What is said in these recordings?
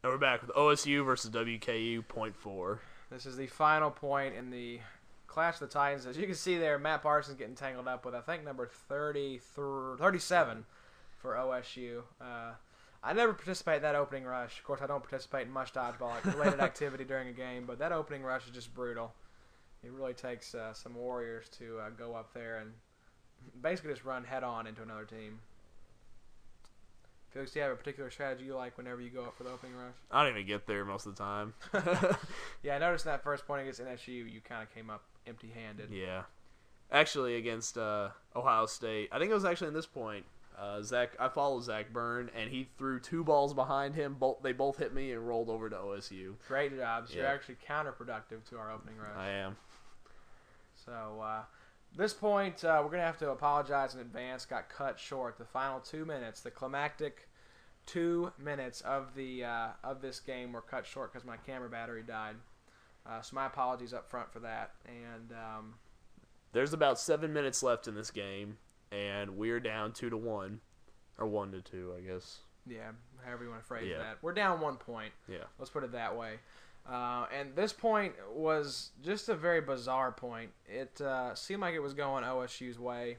And we're back with OSU versus WKU Point 4. This is the final point in the Clash of the Titans. As you can see there, Matt Parsons getting tangled up with, I think, number 37 for OSU. I never participate in that opening rush. Of course, I don't participate in much dodgeball like related activity during a game, but that opening rush is just brutal. It really takes some warriors to go up there and basically just run head-on into another team. Felix, do you have a particular strategy you like whenever you go up for the opening rush? I don't even get there most of the time. Yeah, I noticed in that first point against NSU, you kind of came up empty-handed. Yeah. Actually, against Ohio State, I think it was actually in this point, I followed Zach Byrne, and he threw two balls behind him. They both hit me and rolled over to OSU. Great jobs. Yeah. You're actually counterproductive to our opening rush. I am. So, this point, we're going to have to apologize in advance. Got cut short. The final 2 minutes, the climactic 2 minutes of this game were cut short because my camera battery died. So my apologies up front for that. And there's about 7 minutes left in this game, and we're down 2-1, or 1-2, I guess. Yeah, however you want to phrase Yeah. that. We're down 1 point. Yeah. Let's put it that way. And this point was just a very bizarre point. It seemed like it was going OSU's way.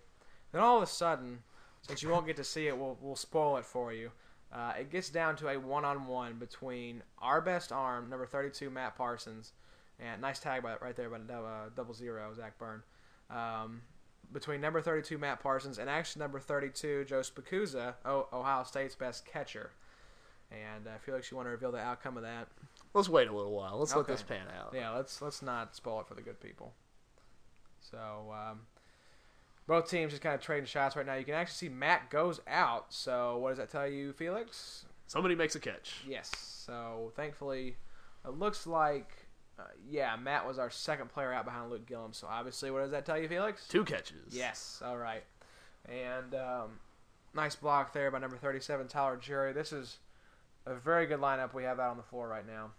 Then all of a sudden, since you won't get to see it, we'll spoil it for you. It gets down to a one-on-one between our best arm, number 32, Matt Parsons, and nice tag right there by 00, Zach Byrne. Between number 32, Matt Parsons, and actually number 32, Joe Spicuzza, Ohio State's best catcher. And I feel like you want to reveal the outcome of that. Let's wait a little while. Let's let Okay. this pan out. Yeah, let's not spoil it for the good people. So both teams just kind of trading shots right now. You can actually see Matt goes out. So what does that tell you, Felix? Somebody makes a catch. Yes. So thankfully, it looks like Matt was our second player out behind Luke Gillum. So obviously, what does that tell you, Felix? 2 catches. Yes. All right. And nice block there by number 37, Tyler Jury. This is a very good lineup we have out on the floor right now.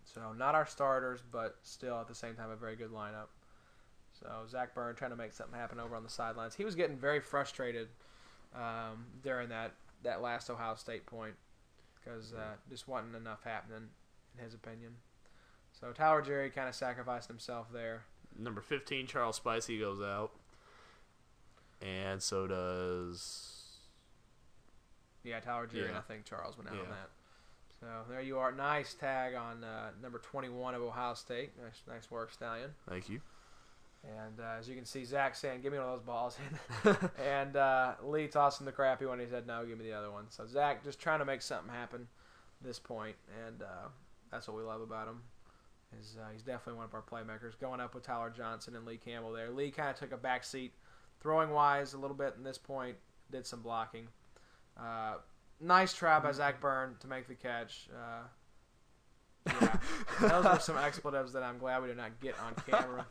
So not our starters, but still at the same time a very good lineup. So Zach Byrne trying to make something happen over on the sidelines. He was getting very frustrated during that last Ohio State point because just wasn't enough happening in his opinion. So Tyler Jerry kind of sacrificed himself there. Number 15, Charles Spicey, goes out. And so does... Yeah, Tyler Jerry, and Yeah. I think Charles went out on Yeah. that. So there you are. Nice tag on number 21 of Ohio State. Nice work, Stallion. Thank you. And as you can see, Zach saying, give me one of those balls. And Lee tossing the crappy one. He said, no, give me the other one. So Zach just trying to make something happen at this point. And that's what we love about him. He's definitely one of our playmakers. Going up with Tyler Johnson and Lee Campbell there. Lee kind of took a back seat throwing-wise a little bit in this point. Did some blocking. Nice try by Zach Byrne to make the catch. Yeah, those were some expletives that I'm glad we did not get on camera.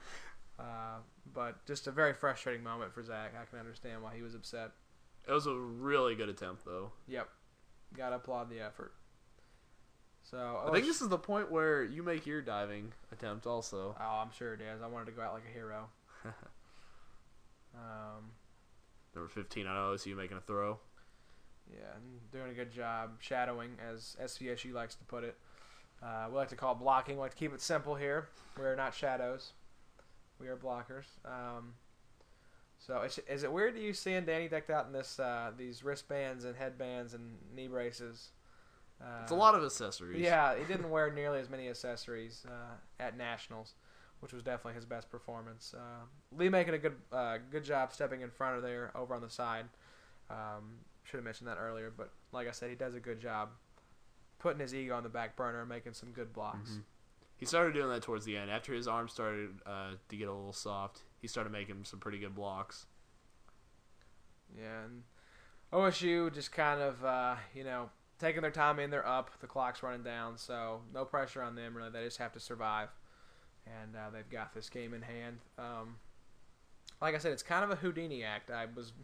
But just a very frustrating moment for Zach. I can understand why he was upset. It was a really good attempt, though. Yep. Got to applaud the effort. So I think this is the point where you make your diving attempt also. Oh, I'm sure it is. I wanted to go out like a hero. Number 15 on OSU making a throw. Yeah, doing a good job shadowing, as SVSU likes to put it. We like to call it blocking. We like to keep it simple here. We're not shadows. We are blockers. So is it weird to you seeing Danny decked out in these wristbands and headbands and knee braces? It's a lot of accessories. Yeah, he didn't wear nearly as many accessories at Nationals, which was definitely his best performance. Lee making a good job stepping in front of there over on the side. Should have mentioned that earlier, but like I said, he does a good job putting his ego on the back burner and making some good blocks. Mm-hmm. He started doing that towards the end. After his arm started to get a little soft, he started making some pretty good blocks. Yeah, and OSU just kind of, taking their time in. They're up. The clock's running down, so no pressure on them, really. They just have to survive, and they've got this game in hand. Like I said, it's kind of a Houdini act. I was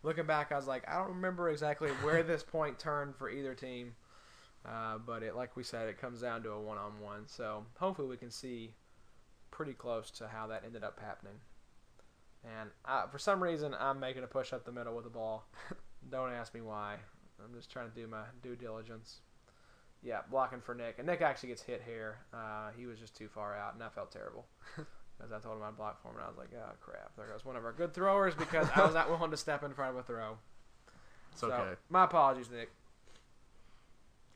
looking back, I was like, I don't remember exactly where this point turned for either team. But like we said, it comes down to a one-on-one. So hopefully we can see pretty close to how that ended up happening. And for some reason, I'm making a push up the middle with the ball. Don't ask me why. I'm just trying to do my due diligence. Yeah, blocking for Nick. And Nick actually gets hit here. He was just too far out, and I felt terrible. As I told him I'd block for him, and I was like, oh, crap. There goes one of our good throwers because I was not willing to step in front of a throw. It's okay. My apologies, Nick.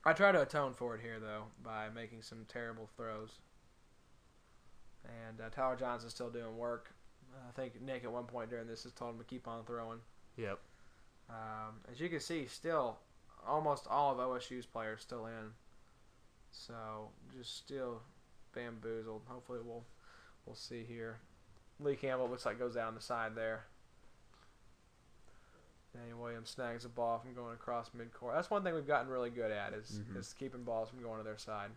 I try to atone for it here, though, by making some terrible throws. And Tyler Johnson's still doing work. I think Nick at one point during this has told him to keep on throwing. Yep. As you can see, still almost all of OSU's players still in. So just still bamboozled. Hopefully we'll see here. Lee Campbell looks like goes down the side there. Danny Williams snags the ball from going across midcourt. That's one thing we've gotten really good at is keeping balls from going to their side.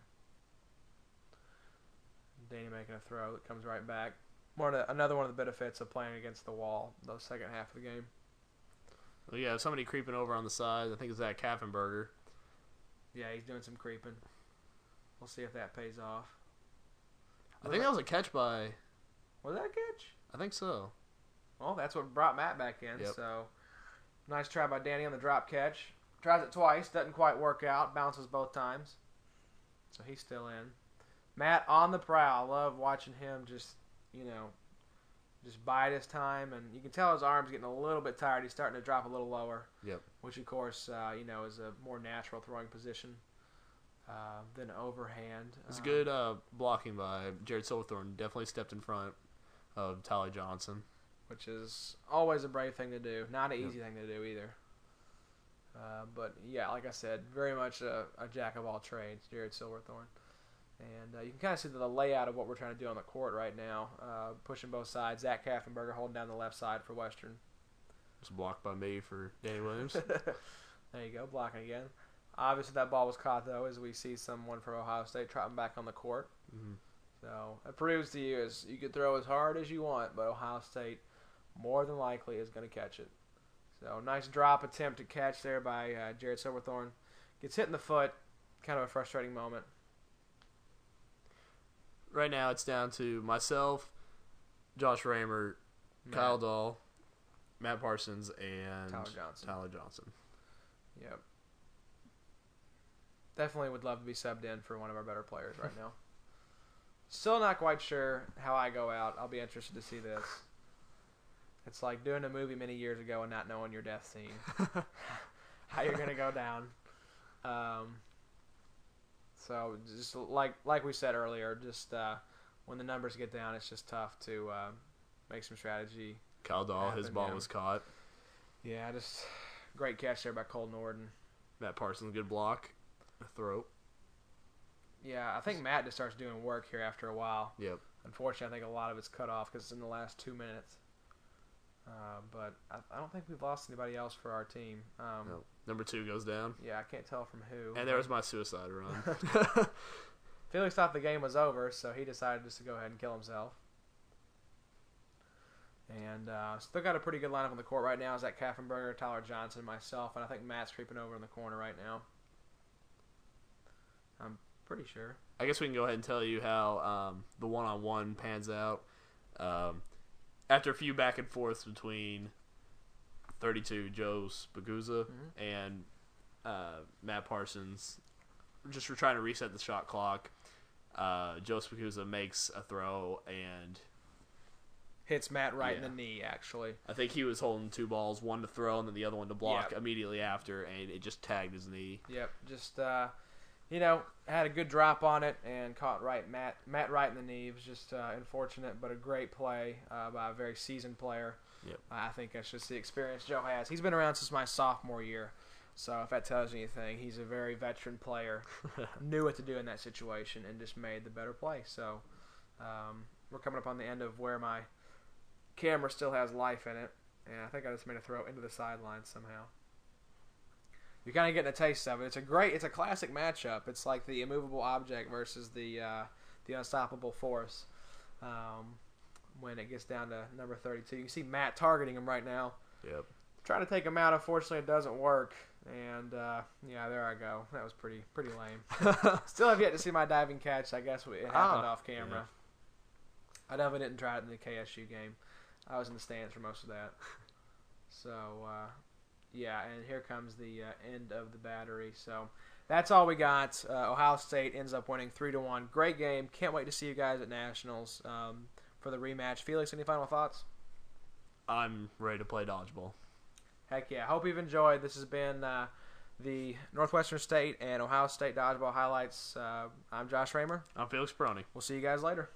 Danny making a throw that comes right back. Another one of the benefits of playing against the wall the second half of the game. Well, yeah, somebody creeping over on the side. I think it's Zach Kaffenberger. Yeah, he's doing some creeping. We'll see if that pays off. I think that was a catch by... Was that a catch? I think so. Well, that's what brought Matt back in. Yep. So, nice try by Danny on the drop catch. Tries it twice. Doesn't quite work out. Bounces both times. So, he's still in. Matt on the prowl. Love watching him just bide his time. And you can tell his arm's getting a little bit tired. He's starting to drop a little lower. Yep. Which, of course, is a more natural throwing position than overhand. It's good blocking by Jared Silverthorne. Definitely stepped in front of Tyler Johnson. Which is always a brave thing to do. Not an easy thing to do either. But, yeah, like I said, very much a jack of all trades, Jared Silverthorne. And you can kind of see the layout of what we're trying to do on the court right now. Pushing both sides. Zach Kaffenberger holding down the left side for Western. It's blocked by me for Danny Williams. There you go, blocking again. Obviously that ball was caught, though, as we see someone from Ohio State trotting back on the court. Mm-hmm. So it proves to you is you can throw as hard as you want, but Ohio State more than likely is going to catch it. So nice drop attempt to catch there by Jared Silverthorne. Gets hit in the foot. Kind of a frustrating moment. Right now it's down to myself, Josh Raymer, Kyle Dahl, Matt Parsons, and Tyler Johnson. Yep. Definitely would love to be subbed in for one of our better players right now. Still not quite sure how I go out. I'll be interested to see this. It's like doing a movie many years ago and not knowing your death scene. How you're going to go down. So just like we said earlier, just when the numbers get down, it's just tough to make some strategy. Kyle Dahl, his ball was caught. Yeah, just great catch there by Cole Norden. Matt Parsons, good block. A throw. Yeah, I think Matt just starts doing work here after a while. Yep. Unfortunately, I think a lot of it's cut off because it's in the last 2 minutes. But I don't think we've lost anybody else for our team. No. Number 2 goes down. Yeah, I can't tell from who. And there was my suicide run. Felix thought the game was over, so he decided just to go ahead and kill himself. And still got a pretty good lineup on the court right now. Is that Kaffenberger, Tyler Johnson, myself, and I think Matt's creeping over in the corner right now. I'm pretty sure. I guess we can go ahead and tell you how the one-on-one pans out. After a few back and forths between 32 Joe Spicuzza and Matt Parsons, just for trying to reset the shot clock, Joe Spicuzza makes a throw and hits Matt right in the knee, actually. I think he was holding 2 balls, one to throw and then the other one to block immediately after, and it just tagged his knee. Yep, just had a good drop on it and caught Matt right in the knee. It was just unfortunate, but a great play by a very seasoned player. Yep. I think that's just the experience Joe has. He's been around since my sophomore year, so if that tells you anything, he's a very veteran player. Knew what to do in that situation and just made the better play. So we're coming up on the end of where my camera still has life in it, and I think I just made a throw into the sideline somehow. You're kind of getting a taste of it. It's a classic matchup. It's like the immovable object versus the unstoppable force. When it gets down to number 32, you can see Matt targeting him right now. Yep. Trying to take him out. Unfortunately, it doesn't work. And there I go. That was pretty lame. Still have yet to see my diving catch. I guess it happened off camera. Yeah. I definitely didn't try it in the KSU game. I was in the stands for most of that. So. And here comes the end of the battery. So that's all we got. Ohio State ends up winning 3-1. Great game. Can't wait to see you guys at Nationals for the rematch. Felix, any final thoughts? I'm ready to play dodgeball. Heck yeah. Hope you've enjoyed. This has been the Northwestern State and Ohio State Dodgeball Highlights. I'm Josh Raymer. I'm Felix Peroni. We'll see you guys later.